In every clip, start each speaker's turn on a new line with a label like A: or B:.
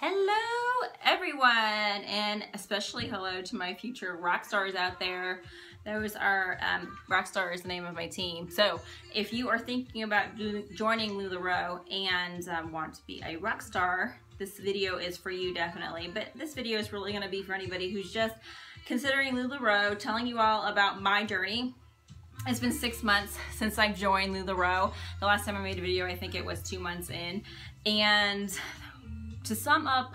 A: Hello everyone, and especially hello to my future rock stars out there. Those are Rockstar is the name of my team. So if you are thinking about joining LuLaRoe and want to be a rock star, this video is for you definitely. But this video is really going to be for anybody who's just considering LuLaRoe, telling you all about my journey. It's been 6 months since I've joined LuLaRoe. The last time I made a video, I think it was 2 months in. And to sum up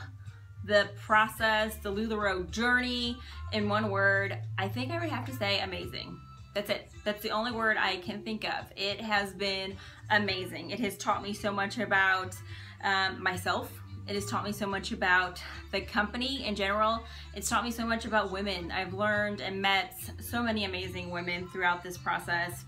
A: the process, the LuLaRoe journey in one word, I think I would have to say amazing. That's it. That's the only word I can think of. It has been amazing. It has taught me so much about myself. It has taught me so much about the company in general. It's taught me so much about women. I've learned and met so many amazing women throughout this process,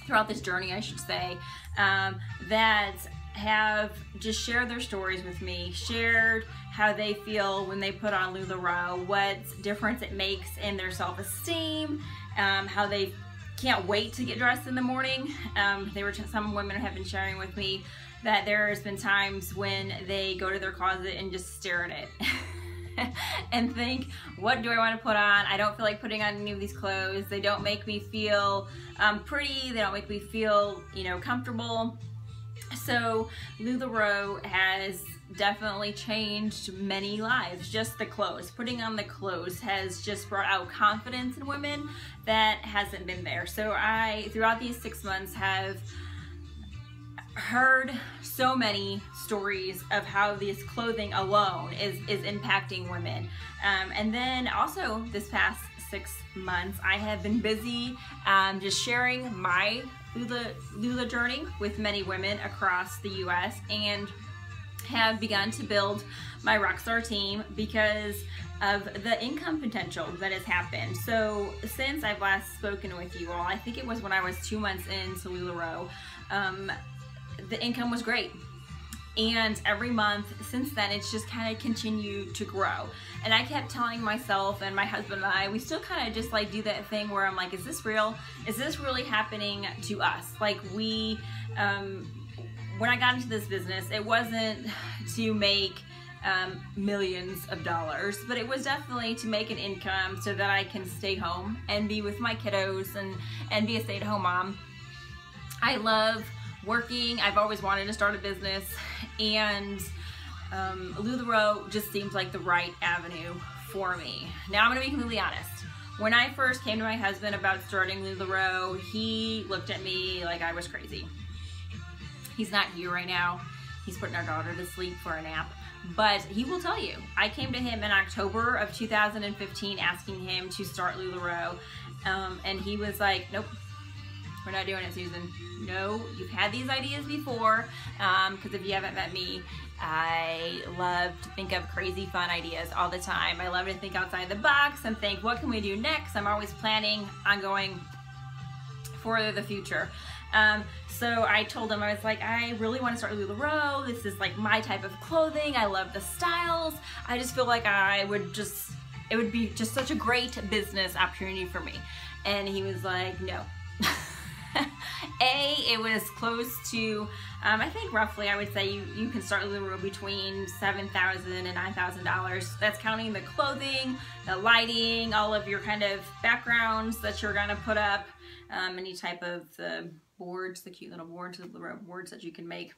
A: throughout this journey, I should say, that have just shared their stories with me, shared how they feel when they put on LuLaRoe, what difference it makes in their self-esteem, how they can't wait to get dressed in the morning. Some women have been sharing with me that there's been times when they go to their closet and just stare at it and think, what do I want to put on? I don't feel like putting on any of these clothes. They don't make me feel pretty. They don't make me feel, comfortable. So LuLaRoe has definitely changed many lives. Just the clothes, putting on the clothes has just brought out confidence in women that hasn't been there. So I, throughout these 6 months, have heard so many stories of how this clothing alone is impacting women. And then also this past 6 months, I have been busy just sharing my Lula journey with many women across the US, and have begun to build my Rockstar team because of the income potential that has happened. So since I've last spoken with you all, I think it was when I was 2 months into LuLaRoe, the income was great. And every month since then, it's just kind of continued to grow. And I kept telling myself, and my husband and I, we still kind of just like do that thing where I'm like, is this real? Is this really happening to us? Like when I got into this business, it wasn't to make millions of dollars, but it was definitely to make an income so that I can stay home and be with my kiddos and be a stay-at-home mom. I love working. I've always wanted to start a business, and LuLaRoe just seems like the right avenue for me. Now I'm gonna be completely honest. When I first came to my husband about starting LuLaRoe, he looked at me like I was crazy. He's not here right now. He's putting our daughter to sleep for a nap. But he will tell you, I came to him in October of 2015 asking him to start LuLaRoe, and he was like, nope. We're not doing it, Susan. No, you've had these ideas before, because if you haven't met me, I love to think of crazy fun ideas all the time. I love to think outside the box and think, what can we do next? I'm always planning on going for the future. So I told him, I was like, I really want to start LuLaRoe. This is like my type of clothing. I love the styles. I just feel like it would be just such a great business opportunity for me. And he was like, no. It was close to, I think roughly I would say you can start LuLaRoe between $7,000 and $9,000. That's counting the clothing, the lighting, all of your kind of backgrounds that you're gonna put up, any type of the boards, the cute little boards, the LuLaRoe boards that you can make.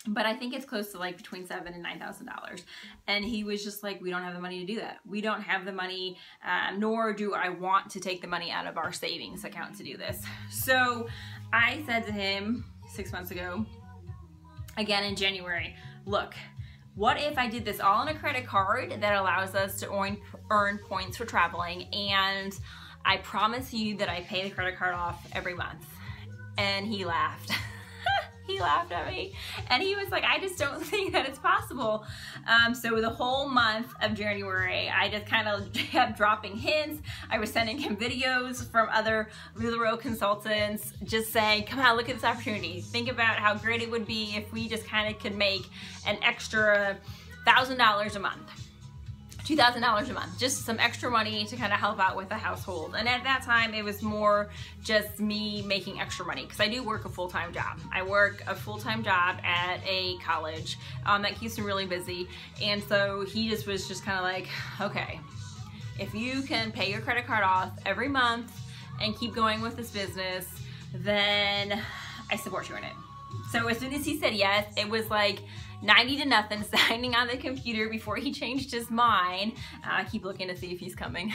A: But I think it's close to like between $7,000 and $9,000. And he was just like, we don't have the money to do that. We don't have the money, nor do I want to take the money out of our savings account to do this. So I said to him 6 months ago, again in January, look, what if I did this all on a credit card that allows us to earn points for traveling, and I promise you that I pay the credit card off every month? And he laughed. He laughed at me, and he was like, I just don't think that it's possible. So the whole month of January, I just kind of kept dropping hints. I was sending him videos from other LuLaRoe consultants, just saying, come on, look at this opportunity. Think about how great it would be if we just kind of could make an extra $1,000 a month. $2,000 a month, just some extra money to kind of help out with the household. And at that time, it was more just me making extra money because I do work a full-time job. I work a full-time job at a college that keeps me really busy. And so he just was just kind of like, okay, if you can pay your credit card off every month and keep going with this business, then I support you in it. So as soon as he said yes, it was like 90 to nothing, signing on the computer before he changed his mind. I keep looking to see if he's coming.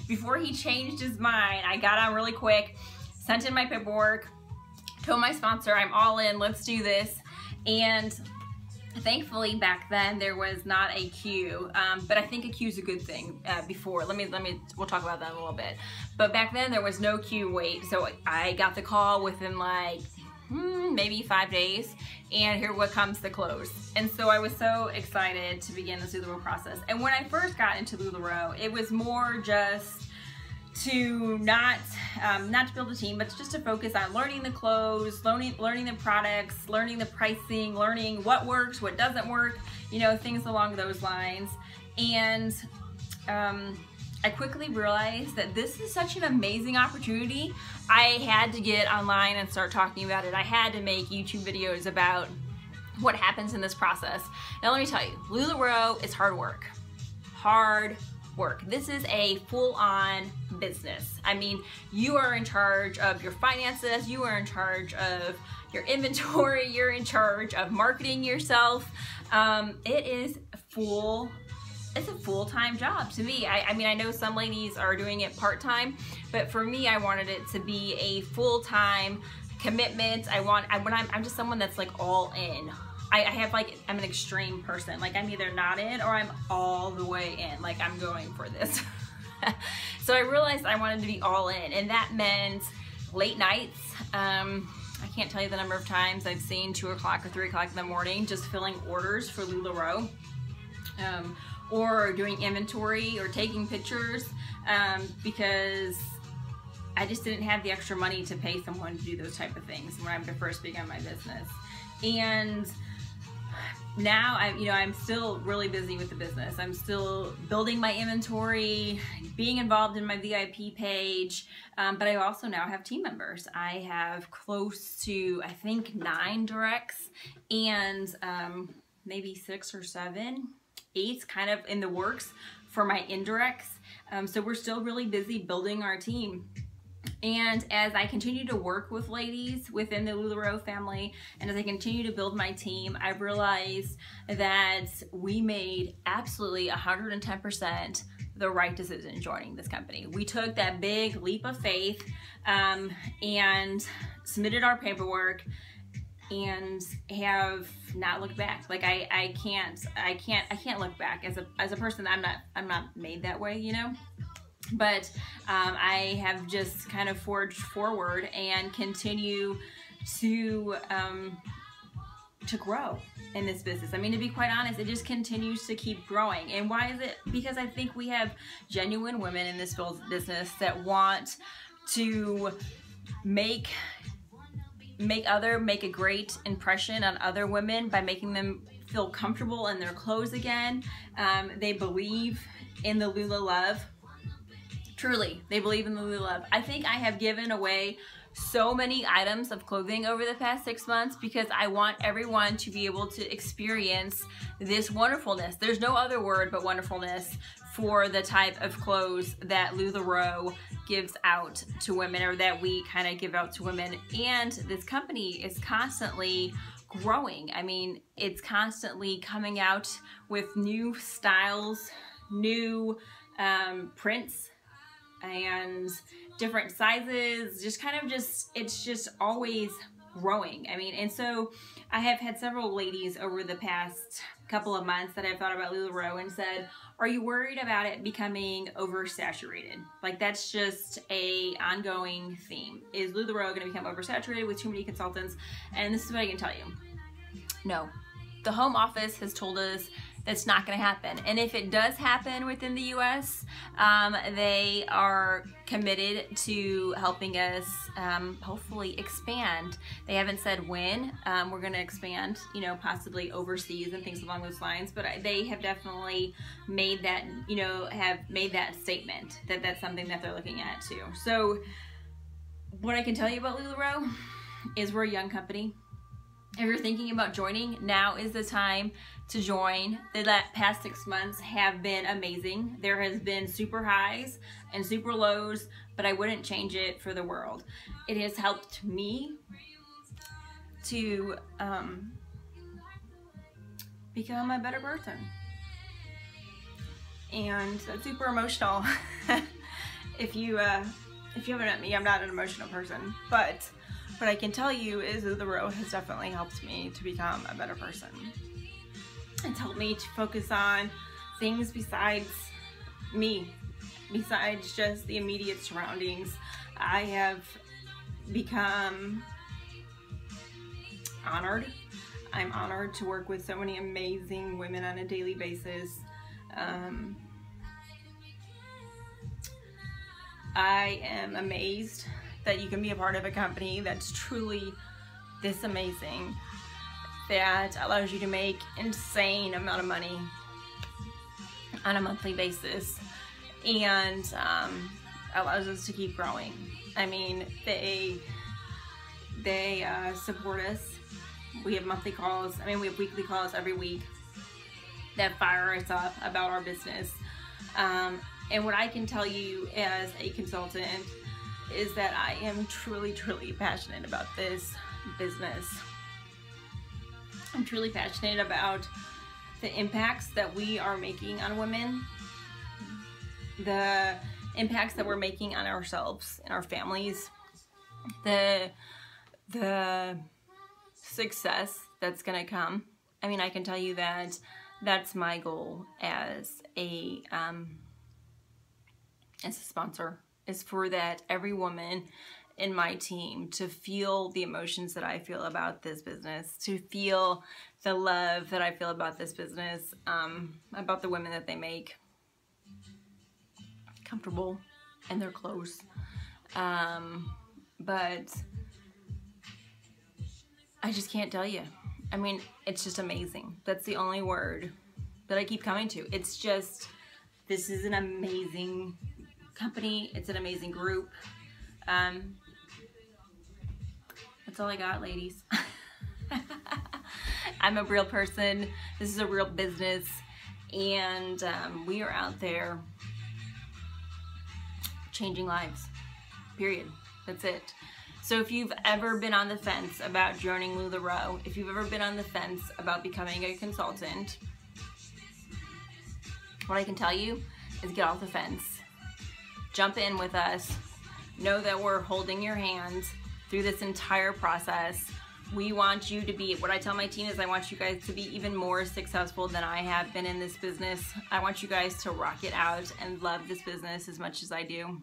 A: Before he changed his mind, I got on really quick, sent in my paperwork, told my sponsor, I'm all in, let's do this. And thankfully back then there was not a queue, but I think a queue is a good thing. We'll talk about that in a little bit. But back then there was no queue wait, so I got the call within like maybe 5 days, and here what comes the close. And so I was so excited to begin this LuLaRoe process. And when I first got into LuLaRoe, it was more just to not to build a team, but just to focus on learning the clothes, learning the products, learning the pricing, learning what works, what doesn't work, you know, things along those lines. And I quickly realized that this is such an amazing opportunity. I had to get online and start talking about it. I had to make YouTube videos about what happens in this process. Now let me tell you, LuLaRoe is hard work. Hard work. This is a full-on business. I mean, you are in charge of your finances, you are in charge of your inventory, you're in charge of marketing yourself. It's a full-time job to me. I mean, I know some ladies are doing it part-time, but for me, I wanted it to be a full-time commitment. I'm just someone that's like all in. I'm an extreme person. Like I'm either not in or I'm all the way in. Like I'm going for this. So I realized I wanted to be all in, and that meant late nights. I can't tell you the number of times I've seen 2 o'clock or 3 o'clock in the morning just filling orders for LuLaRoe. Or doing inventory or taking pictures, because I just didn't have the extra money to pay someone to do those type of things when I first began my business. And now I'm still really busy with the business. I'm still building my inventory, being involved in my VIP page, but I also now have team members. I have close to, I think, 9 directs and maybe 6 or 7. 8's kind of in the works for my indirects. So we're still really busy building our team. And as I continue to work with ladies within the LuLaRoe family, and as I continue to build my team, I've realized that we made absolutely 110% the right decision joining this company. We took that big leap of faith and submitted our paperwork and have not looked back. Like I can't look back. As a person, I'm not made that way, you know. But I have just kind of forged forward and continue to grow in this business. I mean, to be quite honest, it just continues to keep growing. And why is it? Because I think we have genuine women in this business that want to make a great impression on other women by making them feel comfortable in their clothes again. They believe in the Lula love. Truly, they believe in the Lula love. I think I have given away so many items of clothing over the past 6 months because I want everyone to be able to experience this wonderfulness. There's no other word but wonderfulness for the type of clothes that LuLaRoe gives out to women, or that we kind of give out to women. And this company is constantly growing. I mean, it's constantly coming out with new styles, new prints, and different sizes, it's just always growing. I mean, and so I have had several ladies over the past couple of months that I've thought about LuLaRoe and said, are you worried about it becoming oversaturated? Like that's just a ongoing theme. Is LuLaRoe going to become oversaturated with too many consultants? And this is what I can tell you. No. The home office has told us That's not going to happen. And if it does happen within the US, they are committed to helping us hopefully expand. They haven't said when we're going to expand, you know, possibly overseas and things along those lines, but they have definitely made that, you know, have made that statement that that's something that they're looking at too. So what I can tell you about LuLaRoe is we're a young company. If you're thinking about joining, now is the time to join. The past 6 months have been amazing. There has been super highs and super lows, but I wouldn't change it for the world. It has helped me to become a better person. And that's super emotional. If you haven't met me, I'm not an emotional person, but what I can tell you is that LuLaRoe has definitely helped me to become a better person. It's helped me to focus on things besides me, besides just the immediate surroundings. I have become honored. I'm honored to work with so many amazing women on a daily basis. I am amazed that you can be a part of a company that's truly this amazing, that allows you to make insane amount of money on a monthly basis, and allows us to keep growing. I mean, they support us. We have monthly calls. I mean, we have weekly calls every week that fire us up about our business. And what I can tell you as a consultant is that I am truly, truly passionate about this business. I'm truly passionate about the impacts that we are making on women, the impacts that we're making on ourselves and our families, the success that's gonna come. I mean, I can tell you that that's my goal as a sponsor, is for that every woman in my team to feel the emotions that I feel about this business, to feel the love that I feel about this business, about the women that they make comfortable in their clothes. But I just can't tell you. I mean, it's just amazing. That's the only word that I keep coming to. It's just, this is an amazing company. It's an amazing group. That's all I got, ladies. I'm a real person. This is a real business. And we are out there changing lives. Period. That's it. So if you've ever been on the fence about joining LuLaRoe, if you've ever been on the fence about becoming a consultant, what I can tell you is get off the fence. Jump in with us. Know that we're holding your hand through this entire process. We want you to be, what I tell my team is I want you guys to be even more successful than I have been in this business. I want you guys to rock it out and love this business as much as I do.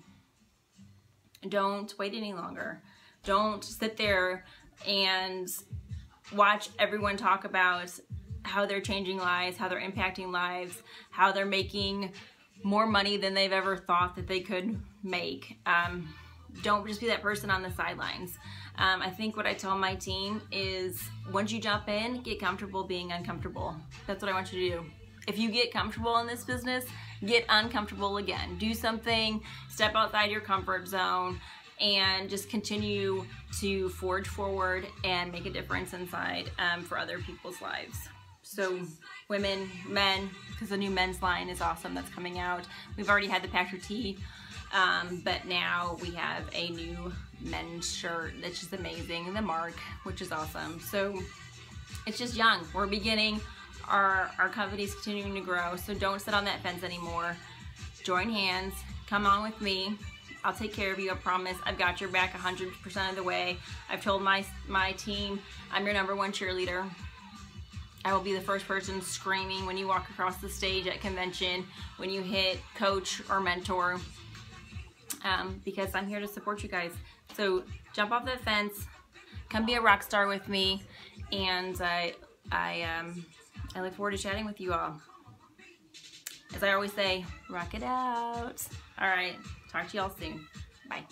A: Don't wait any longer. Don't sit there and watch everyone talk about how they're changing lives, how they're impacting lives, how they're making more money than they've ever thought that they could make. Don't just be that person on the sidelines. I think what I tell my team is once you jump in, get comfortable being uncomfortable. That's what I want you to do. If you get comfortable in this business, get uncomfortable again. Do something, step outside your comfort zone, and just continue to forge forward and make a difference inside for other people's lives. So women, men, because the new men's line is awesome that's coming out. We've already had the Pack Your Tea, but now we have a new men's shirt that's just amazing, the Mark, which is awesome. So it's just young. We're beginning. Our company's continuing to grow, so don't sit on that fence anymore. Join hands. Come on with me. I'll take care of you, I promise. I've got your back 100% of the way. I've told my team I'm your #1 cheerleader. I will be the first person screaming when you walk across the stage at convention, when you hit coach or mentor, because I'm here to support you guys. So jump off the fence, come be a rock star with me, and I look forward to chatting with you all. as I always say, rock it out. All right, talk to y'all soon. Bye.